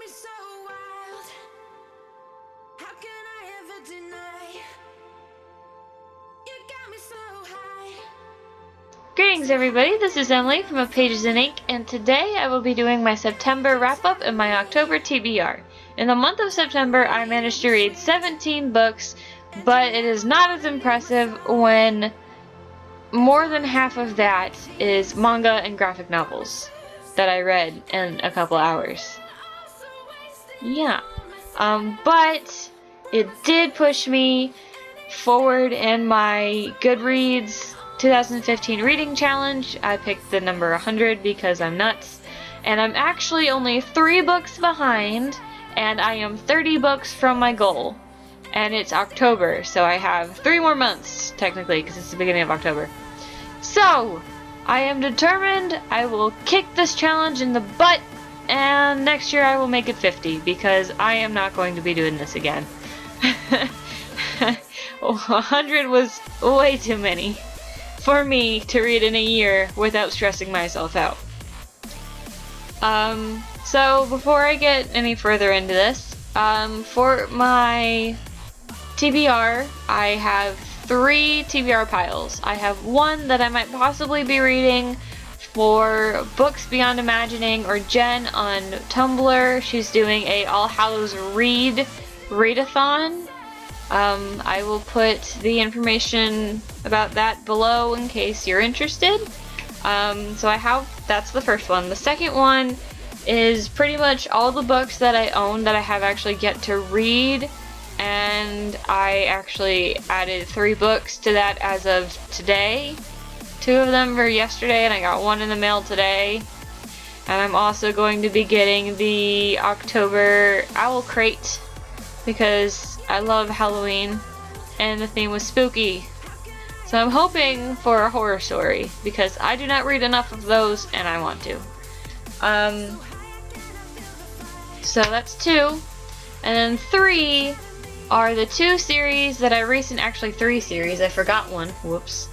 me so wild. How can I ever deny? You got me so high. Greetings everybody, this is Emily from Pages in Ink, and today I will be doing my September wrap-up and my October TBR. In the month of September, I managed to read 17 books, but it is not as impressive when more than half of that is manga and graphic novels that I read in a couple hours. Yeah. But it did push me forward in my Goodreads 2015 reading challenge. I picked the number 100 because I'm nuts, and I'm actually only 3 books behind, and I am 30 books from my goal, and it's October, so I have 3 more months technically because it's the beginning of October. So I am determined I will kick this challenge in the butt, and next year I will make it 50 because I am not going to be doing this again. 100 was way too many for me to read in a year without stressing myself out. So before I get any further into this, for my TBR, I have 3 TBR piles. I have one that I might possibly be reading for Books Beyond Imagining, or Jen on Tumblr. She's doing a All Hallows readathon. I will put the information about that below in case you're interested. So that's the first one. The second one is pretty much all the books that I own that I have actually yet to read, and I actually added 3 books to that as of today. 2 of them were yesterday, and I got 1 in the mail today. And I'm also going to be getting the October Owl Crate because I love Halloween and the theme was spooky. So I'm hoping for a horror story because I do not read enough of those and I want to. So that's 2. And then 3 are the 2 series that I actually 3 series, I forgot one, whoops.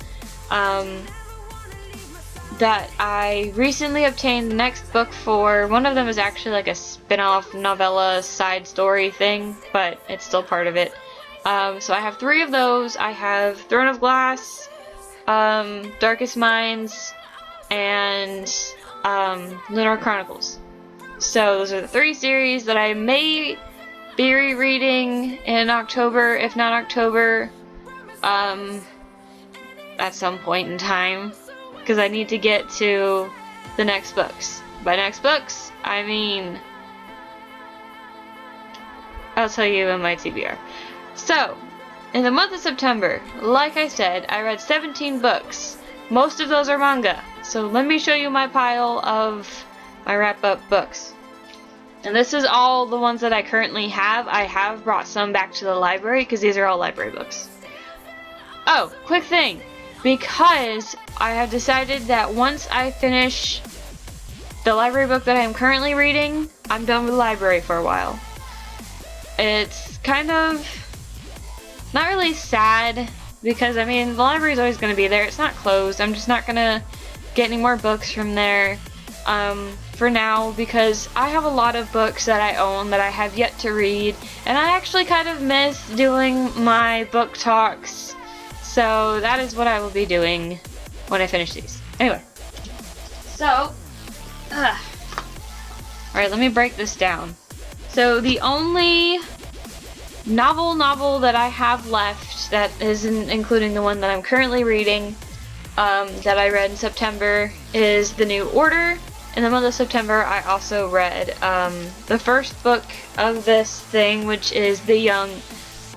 That I recently obtained the next book for. One of them is actually like a spin-off novella side story thing, but it's still part of it. So I have 3 of those. I have Throne of Glass, Darkest Minds, and Lunar Chronicles. So those are the 3 series that I may be rereading in October, if not October, at some point in time, because I need to get to the next books. By next books, I mean, I'll tell you in my TBR. So, in the month of September, like I said, I read 17 books. Most of those are manga. So let me show you my pile of my wrap-up books. And this is all the ones that I currently have. I have brought some back to the library because these are all library books. Oh, quick thing. Because I have decided that once I finish the library book that I am currently reading, I'm done with the library for a while. It's kind of not really sad because, I mean, the library is always going to be there. It's not closed. I'm just not going to get any more books from there for now because I have a lot of books that I own that I have yet to read, and I actually kind of miss doing my book talks. So that is what I will be doing when I finish these. Anyway, so, alright, let me break this down. So the only novel that I have left, that isn't including the one that I'm currently reading, that I read in September, is The New Order. In the month of September, I also read the first book of this thing, which is The Young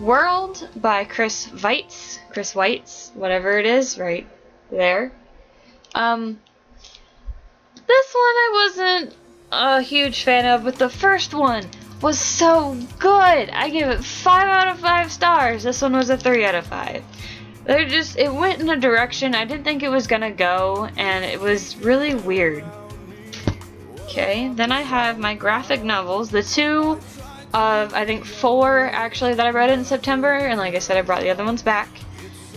World by Chris Weitz, whatever it is, right there. This one I wasn't a huge fan of, but the first one was so good. I give it 5 out of 5 stars. This one was a 3 out of 5. It went in a direction I didn't think it was gonna go, and it was really weird. Okay, then I have my graphic novels, the 2 of, I think, 4 actually that I read in September, and like I said, I brought the other ones back.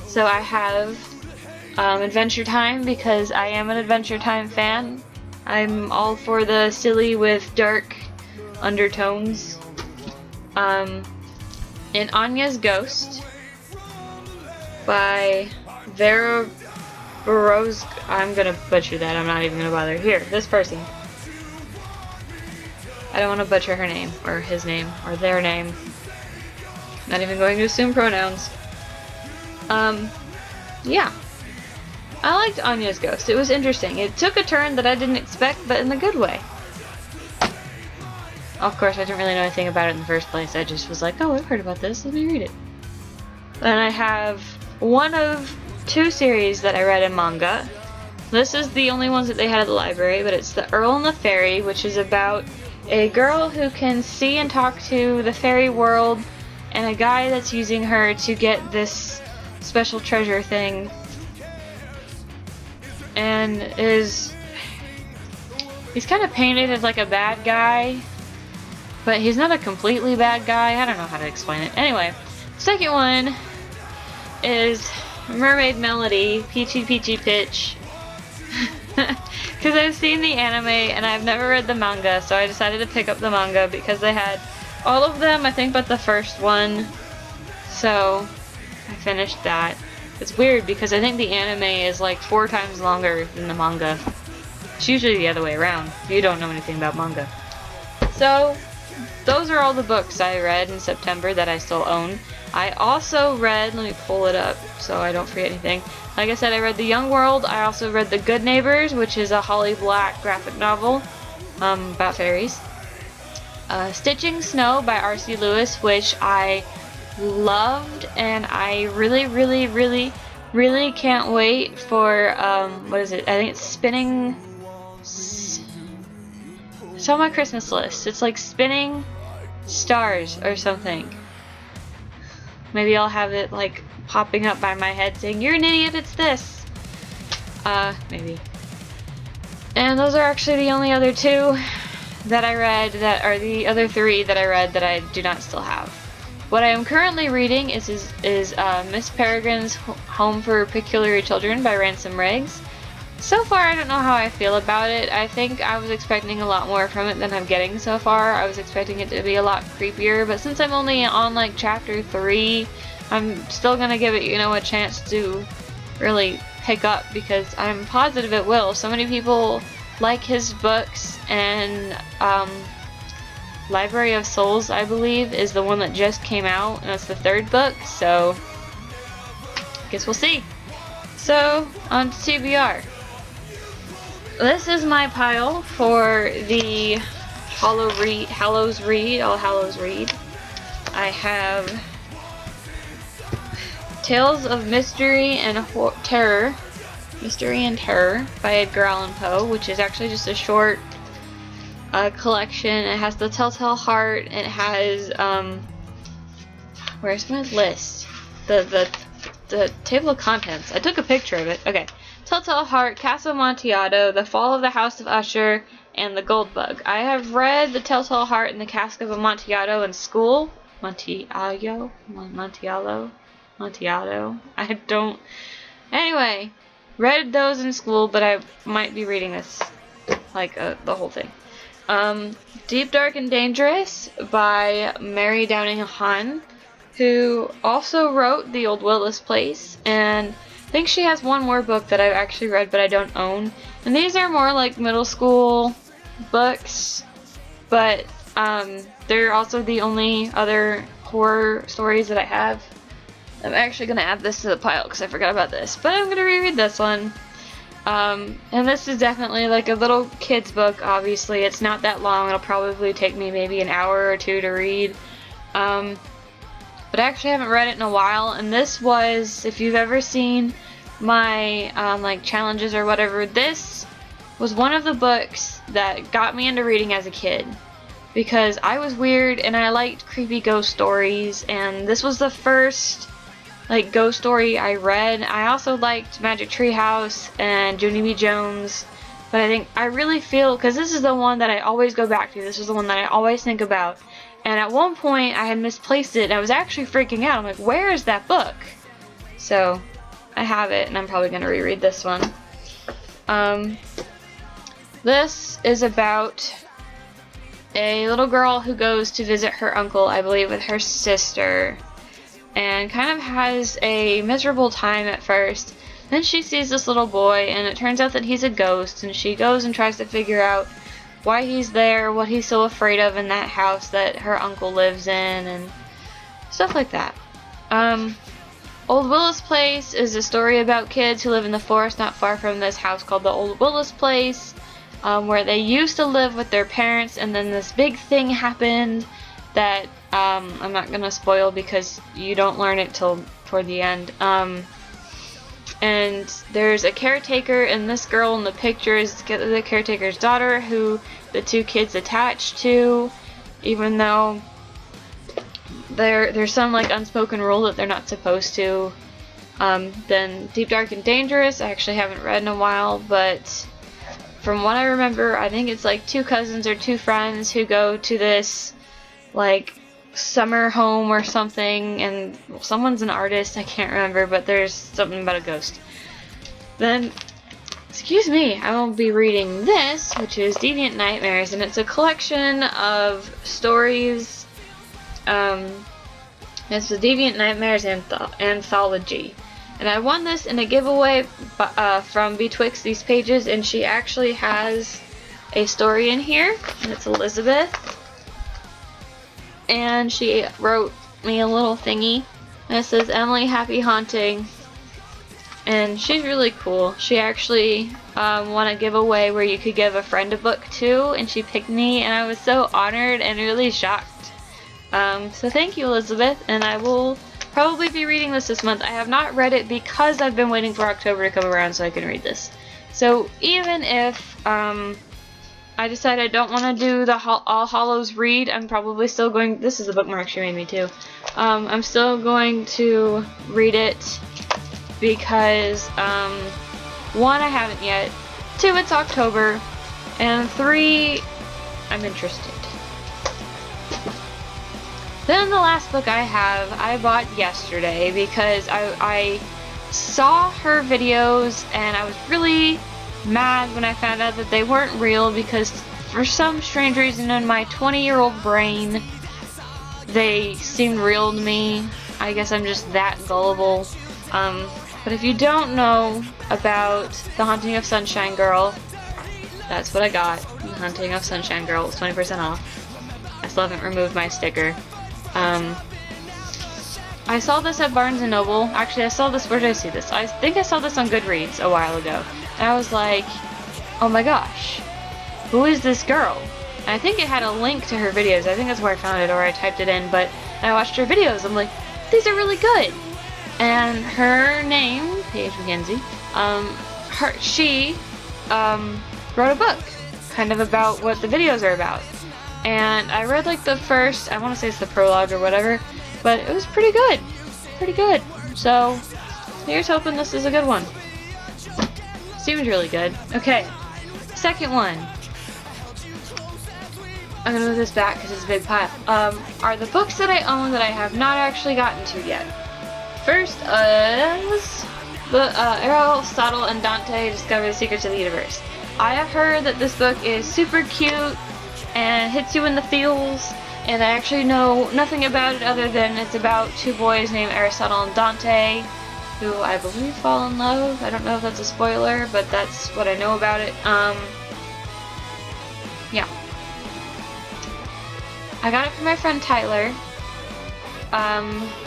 So I have Adventure Time because I am an Adventure Time fan. I'm all for the silly with dark undertones. In Anya's Ghost by Vera Baroz. I'm gonna butcher that. I'm not even gonna bother. Here, this person. I don't want to butcher her name, or his name, or their name. Not even going to assume pronouns. Yeah. I liked Anya's Ghost. It was interesting. It took a turn that I didn't expect, but in a good way. Of course, I didn't really know anything about it in the first place. I just was like, oh, I've heard about this. Let me read it. And I have one of 2 series that I read in manga. This is the only ones that they had at the library, but it's The Earl and the Fairy, which is about a girl who can see and talk to the fairy world, and a guy that's using her to get this special treasure thing. And he's kind of painted as like a bad guy, but he's not a completely bad guy. I don't know how to explain it. Anyway, second one is Mermaid Melody, Peachy Peachy Pitch. Because I've seen the anime and I've never read the manga, so I decided to pick up the manga because they had all of them, I think, but the first one. So I finished that. It's weird because I think the anime is like 4 times longer than the manga. It's usually the other way around if you don't know anything about manga. So those are all the books I read in September that I still own. I also read, let me pull it up so I don't forget anything. Like I said, I read The Young World. I also read The Good Neighbors, which is a Holly Black graphic novel about fairies. Stitching Snow by R.C. Lewis, which I loved, and I really, really, really, really can't wait for, what is it? I think it's Spinning... It's on my Christmas list. It's like Spinning Stars or something. Maybe I'll have it like popping up by my head saying, "You're an idiot, it's this." Maybe. And those are actually the only other 2 that I read that are the other 3 that I read that I do not still have. What I am currently reading is Miss Peregrine's Home for Peculiar Children by Ransom Riggs. So far, I don't know how I feel about it. I think I was expecting a lot more from it than I'm getting so far. I was expecting it to be a lot creepier, but since I'm only on like chapter 3, I'm still gonna give it, a chance to really pick up because I'm positive it will. So many people like his books, and Library of Souls, I believe, is the one that just came out, and that's the 3rd book, so I guess we'll see. So, on to TBR. This is my pile for the All Hallows Read. I have Tales of Mystery and Terror by Edgar Allan Poe, which is actually just a short collection. It has the Telltale Heart. It has where's my list? The table of contents. I took a picture of it. Okay. Telltale Heart, Castle Amontillado, The Fall of the House of Usher, and The Gold Bug. I have read The Telltale Heart and The Cask of Amontillado in school. Amontillado? I don't... Anyway, read those in school, but I might be reading this, like, the whole thing. Deep, Dark, and Dangerous by Mary Downing Hahn, who also wrote The Old Willis Place, and I think she has one more book that I've actually read but I don't own. And these are more like middle school books, but they're also the only other horror stories that I have. I'm actually going to add this to the pile because I forgot about this, but I'm going to reread this one. And this is definitely like a little kid's book, obviously. It's not that long. It'll probably take me maybe an hour or 2 to read. But I actually haven't read it in a while, and this was, if you've ever seen my like challenges or whatever, this was one of the books that got me into reading as a kid because I was weird and I liked creepy ghost stories, and this was the first like ghost story I read. I also liked Magic Tree House and Junie B. Jones, but I think I really feel, because this is the one that I always go back to, this is the one that I always think about. And at one point, I had misplaced it, and I was actually freaking out. I'm like, where is that book? So, I have it, and I'm probably going to reread this one. This is about a little girl who goes to visit her uncle, I believe, with her sister, and kind of has a miserable time at first. Then she sees this little boy, and it turns out that he's a ghost, and she goes and tries to figure out why he's there, what he's so afraid of in that house that her uncle lives in, and stuff like that. Old Willis Place is a story about kids who live in the forest not far from this house called the Old Willis Place, where they used to live with their parents, and then this big thing happened that I'm not gonna spoil because you don't learn it till toward the end. And there's a caretaker, and this girl in the picture is the caretaker's daughter, who the two kids attached to, even though there's some like unspoken rule that they're not supposed to. Then Deep, Dark, and Dangerous, I actually haven't read in a while, but from what I remember, I think it's like two cousins or two friends who go to this like summer home or something, and someone's an artist, I can't remember, but there's something about a ghost. Then, excuse me, I will be reading this, which is Deviant Nightmares, and it's a collection of stories. It's the Deviant Nightmares anthology, and I won this in a giveaway from Betwixt These Pages, and she actually has a story in here, and it's Elizabeth. And she wrote me a little thingy, and it says, Emily, happy haunting. And she's really cool. She actually won a giveaway where you could give a friend a book too, and she picked me, and I was so honored and really shocked. So thank you, Elizabeth, and I will probably be reading this month. I have not read it because I've been waiting for October to come around so I can read this. So even if I decide I don't want to do the All Hallows read, I'm probably still going. This is the bookmark she made me too. I'm still going to read it because 1, I haven't yet. 2, it's October, and 3, I'm interested. Then the last book I have, I bought yesterday because I saw her videos and I was really mad when I found out that they weren't real, because for some strange reason in my 20-year-old brain they seemed real to me. I guess I'm just that gullible. But if you don't know about The Haunting of Sunshine Girl, that's what I got. The Haunting of Sunshine Girl was 20% off. I still haven't removed my sticker. I saw this at Barnes & Noble. Actually, I saw this, where did I see this? I think I saw this on Goodreads a while ago. And I was like, oh my gosh, who is this girl? And I think it had a link to her videos. I think that's where I found it, or I typed it in, but I watched her videos. I'm like, these are really good. And her name, Paige McKenzie, she wrote a book kind of about what the videos are about. And I read like the first, I want to say it's the prologue or whatever, but it was pretty good. Pretty good. So, here's hoping this is a good one. Seems really good. Okay, second one. I'm gonna move this back because it's a big pile. Are the books that I own that I have not actually gotten to yet. First is the Aristotle and Dante Discover the Secrets of the Universe. I have heard that this book is super cute and hits you in the feels, and I actually know nothing about it other than it's about two boys named Aristotle and Dante, who I believe fall in love. I don't know if that's a spoiler, but that's what I know about it. Yeah. I got it from my friend Tyler,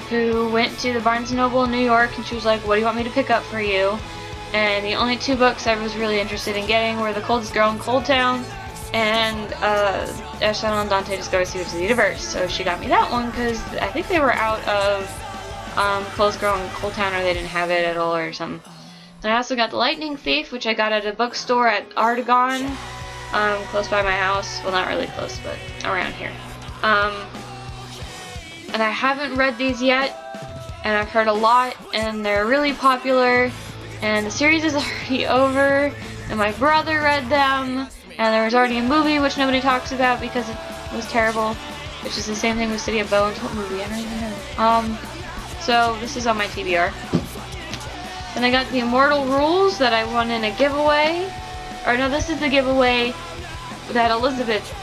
who went to the Barnes & Noble in New York, and she was like, what do you want me to pick up for you? And the only two books I was really interested in getting were The Coldest Girl in Cold Town and Aristotle and Dante Discover Secrets of the Universe. So she got me that one because I think they were out of Coldest Girl in Cold Town, or they didn't have it at all or something. And I also got The Lightning Thief, which I got at a bookstore at Artagon, close by my house. Well, not really close, but around here. And I haven't read these yet, and I've heard a lot, and they're really popular, and the series is already over, and my brother read them, and there was already a movie which nobody talks about because it was terrible, which is the same thing with City of Bones. What movie? I don't even know. So this is on my TBR. Then I got The Immortal Rules that I won in a giveaway. Or no, this is the giveaway that Elizabeth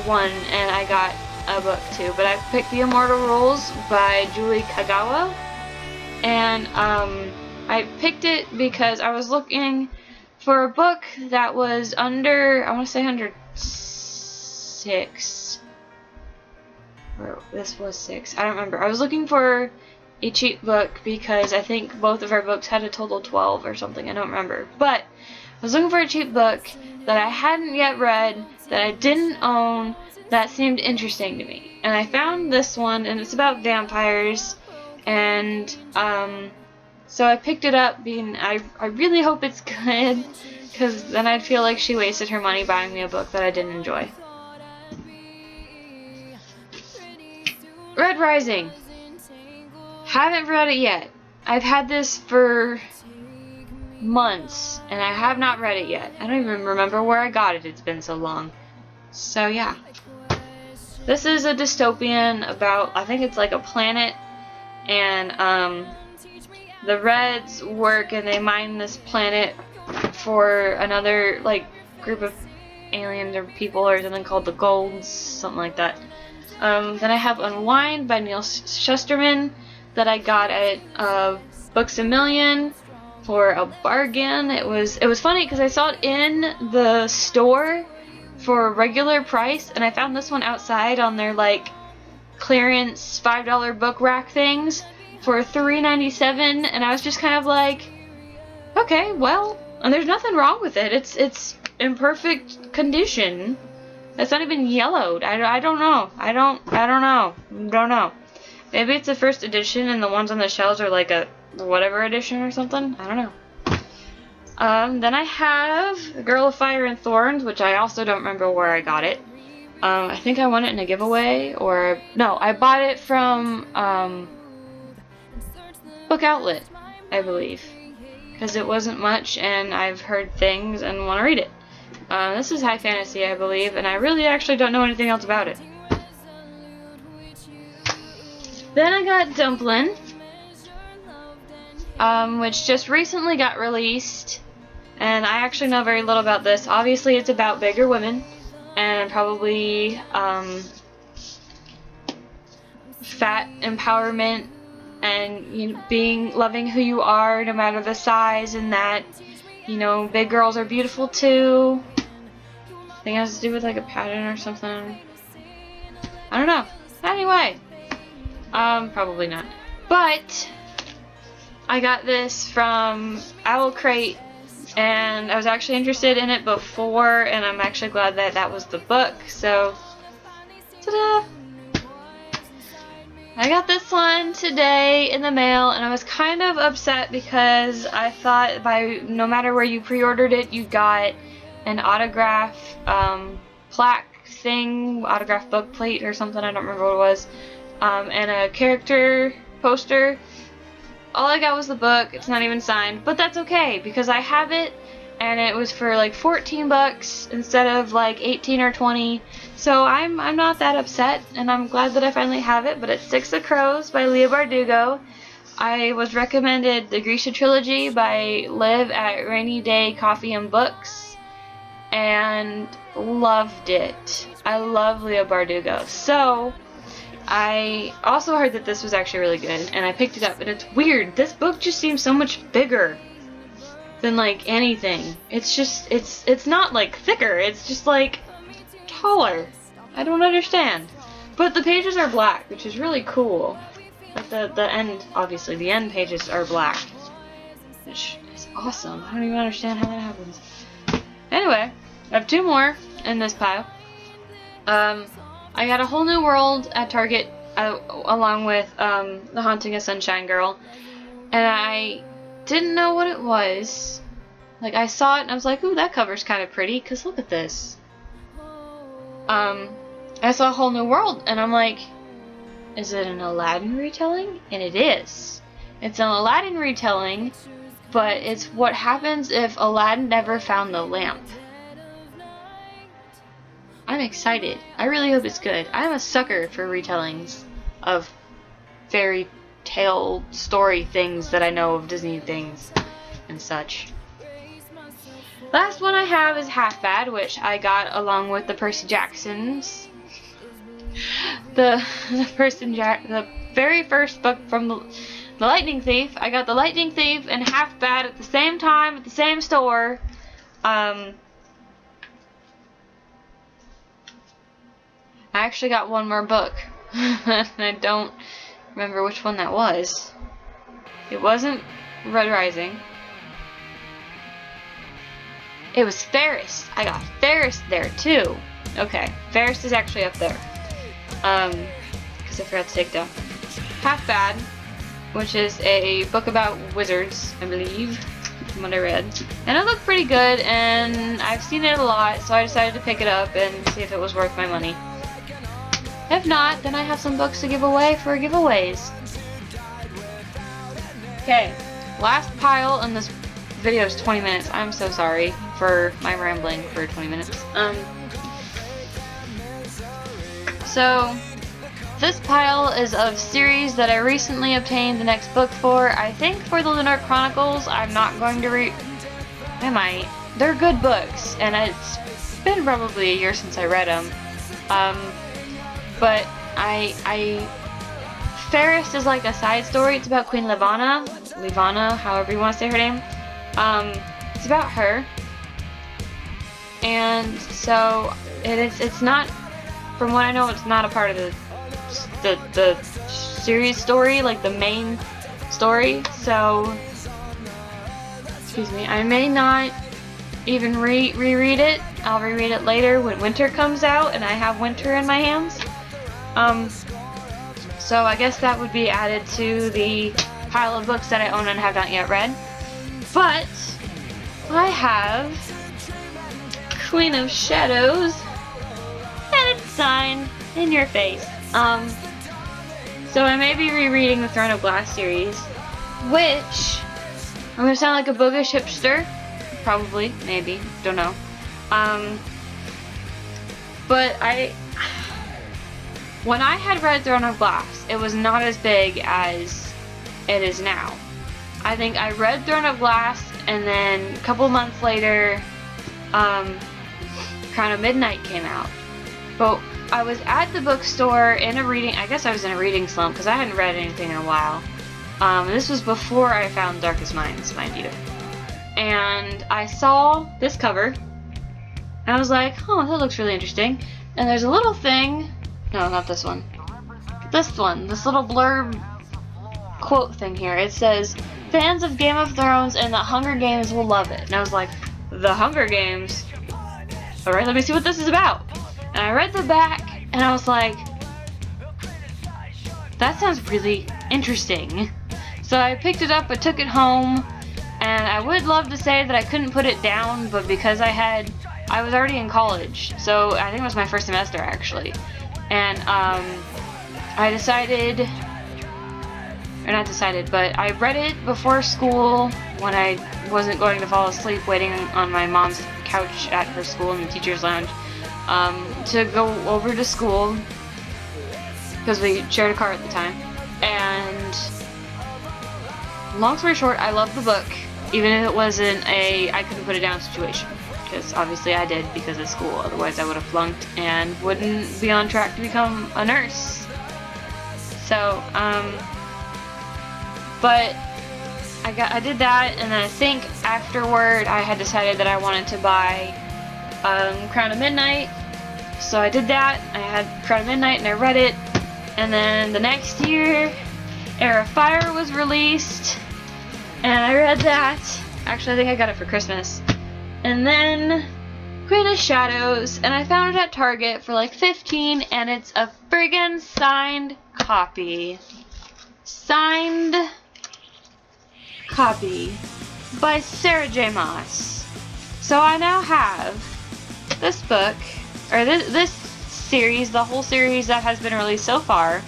one, and I got a book too. But I picked The Immortal Rules by Julie Kagawa, and I picked it because I was looking for a book that was under, I want to say under 6. Or this was 6. I don't remember. I was looking for a cheap book because I think both of our books had a total 12 or something. I don't remember. But I was looking for a cheap book that I hadn't yet read, that I didn't own, that seemed interesting to me. And I found this one, and it's about vampires. And so I picked it up, being I really hope it's good, because then I'd feel like she wasted her money buying me a book that I didn't enjoy. Red Rising. Haven't read it yet. I've had this for months, and I have not read it yet. I don't even remember where I got it. It's been so long. So yeah. This is a dystopian about, I think it's like a planet, and the Reds work and they mine this planet for another like group of aliens or people or something called the Golds, something like that. Then I have Unwind by Neil Shusterman that I got at Books A Million for a bargain. It was funny because I saw it in the store for a regular price, and I found this one outside on their like clearance $5 book rack things for $3.97, and I was just kind of like, okay, well, and there's nothing wrong with it. It's in perfect condition. It's not even yellowed. I don't know. I don't know. Maybe it's a first edition and the ones on the shelves are like a whatever edition or something. I don't know. Then I have Girl of Fire and Thorns, which I also don't remember where I got it. I think I won it in a giveaway, or no, I bought it from Book Outlet, I believe, because it wasn't much and I've heard things and want to read it. This is high fantasy, I believe, and I really actually don't know anything else about it. Then I got Dumplin', which just recently got released, and I actually know very little about this. Obviously, it's about bigger women, and probably fat empowerment, and loving who you are no matter the size, and that big girls are beautiful too. I think it has to do with like a pattern or something. I don't know. Anyway, probably not. But I got this from Owl Crate, and I was actually interested in it before, and I'm actually glad that that was the book. So, ta-da! I got this one today in the mail, and I was kind of upset because I thought no matter where you pre-ordered it, you got an autograph plaque thing, autograph book plate or something, I don't remember what it was, and a character poster. All I got was the book. It's not even signed, but that's okay because I have it, and it was for like 14 bucks instead of like 18 or 20. So I'm not that upset, and I'm glad that I finally have it. But it's Six of Crows by Leigh Bardugo. I was recommended the Grisha trilogy by Liv at Rainy Day Coffee and Books, and loved it. I love Leigh Bardugo. So I also heard that this was actually really good, and I picked it up, and it's weird. This book just seems so much bigger than like anything. It's just, it's not like thicker, it's just like taller. I don't understand. But the pages are black, which is really cool. But the end, obviously, the end pages are black, which is awesome. I don't even understand how that happens. Anyway, I have 2 more in this pile. I got A Whole New World at Target along with The Haunting of Sunshine Girl, and I didn't know what it was. Like, I saw it and I was like, ooh, that cover's kind of pretty, because look at this. I saw A Whole New World, and I'm like, is it an Aladdin retelling? And it is. It's an Aladdin retelling, but it's what happens if Aladdin never found the lamp. I'm excited. I really hope it's good. I'm a sucker for retellings of fairy tale story things that I know of Disney things and such. Last one I have is Half Bad, which I got along with the Percy Jacksons. The very first book from the Lightning Thief. I got the Lightning Thief and Half Bad at the same time at the same store. I actually got one more book. I don't remember which one that was. It wasn't Red Rising. It was Ferris. I got Ferris there too. Okay, Ferris is actually up there. Because I forgot to take down Half Bad, which is a book about wizards, I believe, from what I read. And it looked pretty good, and I've seen it a lot, so I decided to pick it up and see if it was worth my money. If not, then I have some books to give away for giveaways. Okay, last pile in this video is 20 minutes. I'm so sorry for my rambling for 20 minutes. So, this pile is of series that I recently obtained the next book for. I think for the Lunar Chronicles, I'm not going to read. I might. They're good books, and it's been probably a year since I read them. But Ferris is like a side story. It's about Queen Levana, however you want to say her name. It's about her, and so it's not. From what I know, it's not a part of the series story, like the main story. So, excuse me, I may not even reread it. I'll reread it later when winter comes out and I have winter in my hands. So I guess that would be added to the pile of books that I own and have not yet read. But I have Queen of Shadows. And it's signed in your face. So I may be rereading the Throne of Glass series, which I'm gonna sound like a bookish hipster, probably, maybe, don't know. But when I had read Throne of Glass, it was not as big as it is now. I think I read Throne of Glass, and then a couple months later, Crown of Midnight came out. But I was at the bookstore in a reading, I guess I was in a reading slump because I hadn't read anything in a while. This was before I found Darkest Minds, mind you. And I saw this cover, and I was like, oh, that looks really interesting. And there's a little thing, no, not this one. This one, this little blurb quote thing here. It says, fans of Game of Thrones and the Hunger Games will love it. And I was like, the Hunger Games? Alright, let me see what this is about. And I read the back, and I was like, that sounds really interesting. So I picked it up, I took it home, and I would love to say that I couldn't put it down, but because I was already in college, so I think it was my first semester actually. And I decided, or not decided, but I read it before school when I wasn't going to fall asleep waiting on my mom's couch at her school in the teacher's lounge. To go over to school because we shared a car at the time, and long story short, I loved the book even if it wasn't I couldn't put it down situation, because obviously I did because of school, otherwise I would have flunked and wouldn't be on track to become a nurse. So but I did that, and then I think afterward I had decided that I wanted to buy Crown of Midnight. So I did that, I had Crown of Midnight and I read it, and then the next year, Heir of Fire was released, and I read that. Actually, I think I got it for Christmas. And then Queen of Shadows, and I found it at Target for like $15, and it's a friggin' signed copy. Signed copy by Sarah J. Maas. So I now have this book, or this series, the whole series that has been released so far,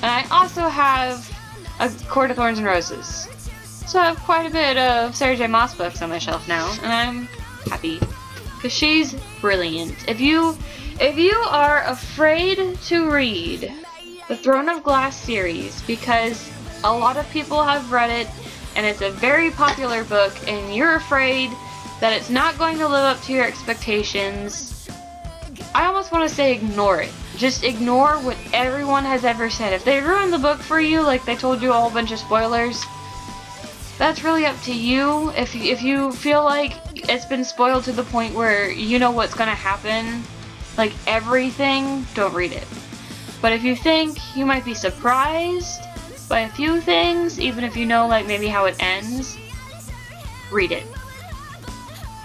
and I also have A Court of Thorns and Roses. So I have quite a bit of Sarah J. Maas books on my shelf now, and I'm happy because she's brilliant. If you are afraid to read the Throne of Glass series because a lot of people have read it and it's a very popular book, and you're afraid that it's not going to live up to your expectations, I almost want to say ignore it. Just ignore what everyone has ever said. If they ruined the book for you, like they told you a whole bunch of spoilers, that's really up to you. If you feel like it's been spoiled to the point where you know what's gonna happen, like everything, don't read it. But if you think you might be surprised by a few things, even if you know like maybe how it ends, read it.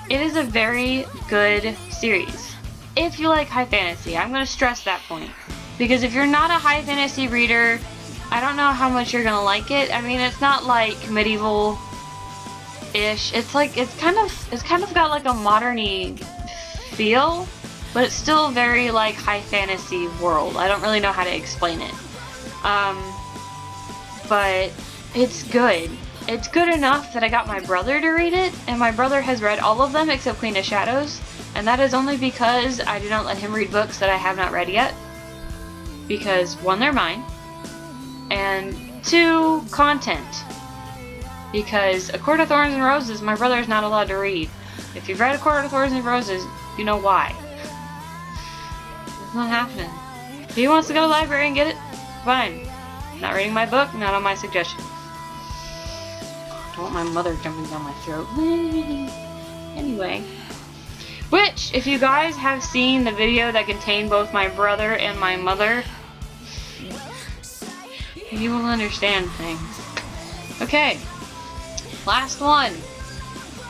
It is a very good series. If you like high fantasy, I'm gonna stress that point. Because if you're not a high fantasy reader, I don't know how much you're gonna like it. I mean, it's not like medieval-ish. It's like it's kind of got like a modern-y feel, but it's still very like high fantasy world. I don't really know how to explain it. But it's good. It's good enough that I got my brother to read it, and my brother has read all of them except Queen of Shadows, and that is only because I do not let him read books that I have not read yet. Because one, they're mine. And 2, content. Because A Court of Thorns and Roses, my brother is not allowed to read. If you've read A Court of Thorns and Roses, you know why. It's not happening. If he wants to go to the library and get it, fine. Not reading my book, not on my suggestion. I don't want my mother jumping down my throat. Anyway. Which, if you guys have seen the video that contained both my brother and my mother, you will understand things. Okay, last one.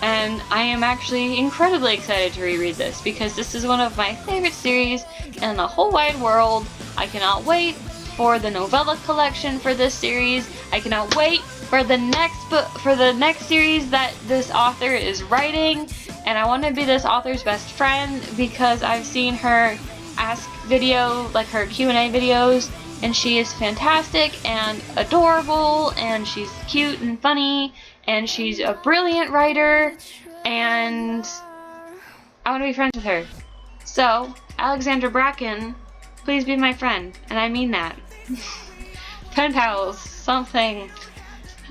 And I am actually incredibly excited to reread this because this is one of my favorite series in the whole wide world. I cannot wait for the novella collection for this series. I cannot wait for the next book, for the next series that this author is writing. And I want to be this author's best friend because I've seen her ask video, like her Q&A videos, and she is fantastic and adorable, and she's cute and funny, and she's a brilliant writer, and I want to be friends with her. So, Alexandra Bracken, please be my friend, and I mean that. Pen pals, something.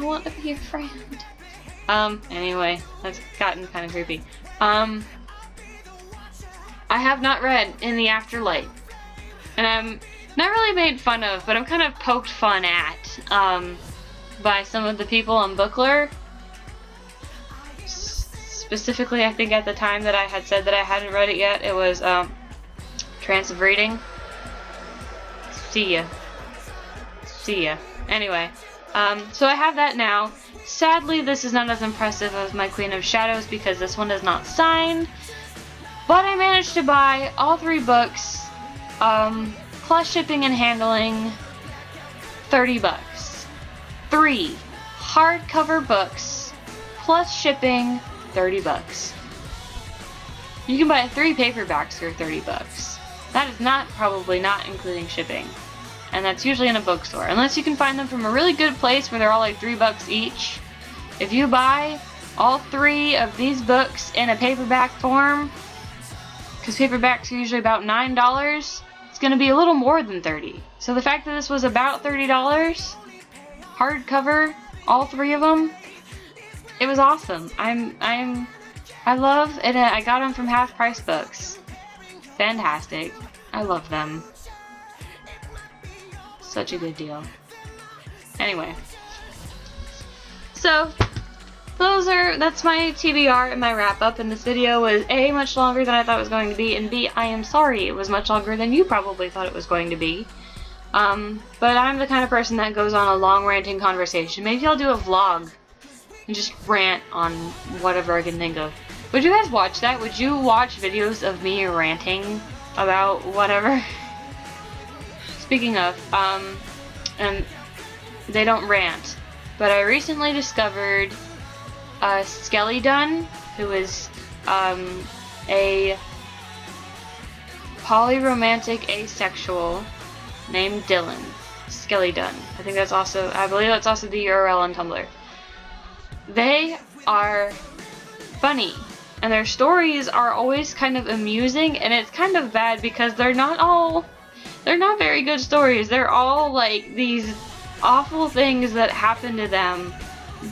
I want to be your friend. Anyway, that's gotten kind of creepy. I have not read In the Afterlight, and I'm not really made fun of, but I'm kind of poked fun at, by some of the people on Bookler. Specifically, I think at the time that I had said that I hadn't read it yet, it was, Trance of Reading. See ya. See ya. Anyway, so I have that now. Sadly, this is not as impressive as my Queen of Shadows because this one is not signed, but I managed to buy all 3 books, plus shipping and handling, $30. 3 hardcover books, plus shipping, $30. You can buy 3 paperbacks for $30. That is probably not including shipping. And that's usually in a bookstore. Unless you can find them from a really good place where they're all like $3 each. If you buy all 3 of these books in a paperback form, because paperbacks are usually about $9, it's going to be a little more than $30. So the fact that this was about $30, hardcover, all 3 of them, it was awesome. I love it. I got them from Half Price Books. Fantastic. I love them. Such a good deal. Anyway. So, that's my TBR and my wrap up, and this video was A, much longer than I thought it was going to be, and B, I am sorry it was much longer than you probably thought it was going to be. But I'm the kind of person that goes on a long ranting conversation. Maybe I'll do a vlog and just rant on whatever I can think of. Would you guys watch that? Would you watch videos of me ranting about whatever? Speaking of, and they don't rant, but I recently discovered Skelly Dunn, who is a polyromantic asexual named Dylan. Skelly Dunn. I believe that's also the URL on Tumblr. They are funny, and their stories are always kind of amusing, and it's kind of bad because they're not very good stories. They're all like these awful things that happen to them,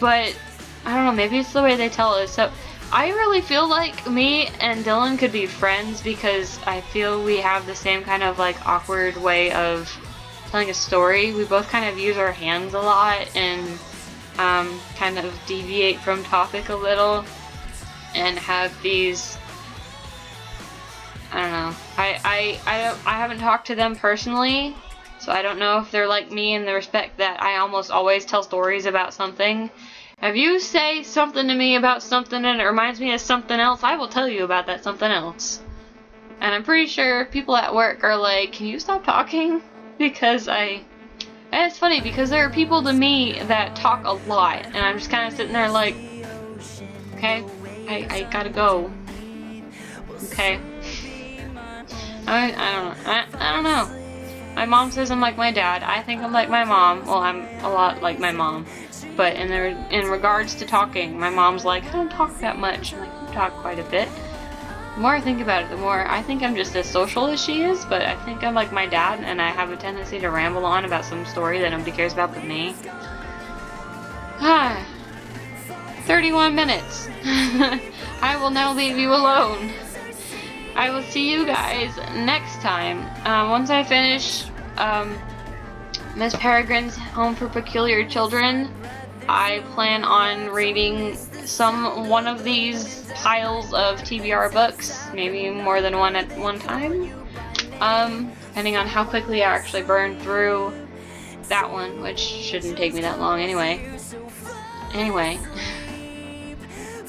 but I don't know, maybe it's the way they tell it. So I really feel like me and Dylan could be friends because I feel we have the same kind of like awkward way of telling a story. We both kind of use our hands a lot and kind of deviate from topic a little and have these, I don't know. I haven't talked to them personally, so I don't know if they're like me in the respect that I almost always tell stories about something. If you say something to me about something and it reminds me of something else, I will tell you about that something else. And I'm pretty sure people at work are like, can you stop talking? Because and it's funny because there are people to me that talk a lot, and I'm just kind of sitting there like, okay, I gotta go. Okay. I don't know. I don't know. My mom says I'm like my dad. I think I'm like my mom. Well, I'm a lot like my mom. But in regards to talking, my mom's like, I don't talk that much. I'm like, you talk quite a bit. The more I think about it, the more I think I'm just as social as she is, but I think I'm like my dad, and I have a tendency to ramble on about some story that nobody cares about but me. 31 minutes. I will now leave you alone. I will see you guys next time. Once I finish Miss Peregrine's Home for Peculiar Children, I plan on reading one of these piles of TBR books, maybe more than one at one time, depending on how quickly I actually burn through that one, which shouldn't take me that long anyway. Anyway,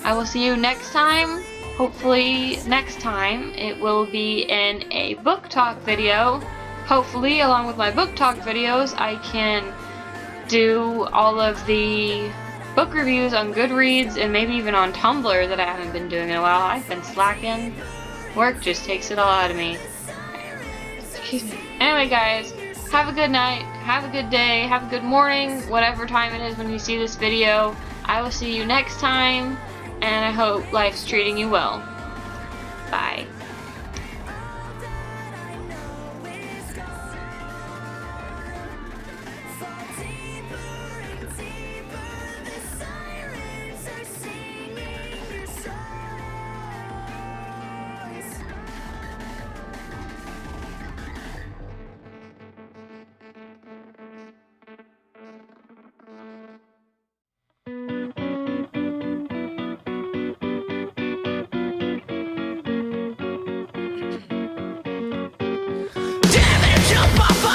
I will see you next time. Hopefully next time it will be in a book talk video. Hopefully, along with my book talk videos, I can do all of the book reviews on Goodreads and maybe even on Tumblr that I haven't been doing in a while. I've been slacking. Work just takes it all out of me. Excuse me. Anyway, guys, have a good night, have a good day, have a good morning, whatever time it is when you see this video. I will see you next time, and I hope life's treating you well. Bye. Jump off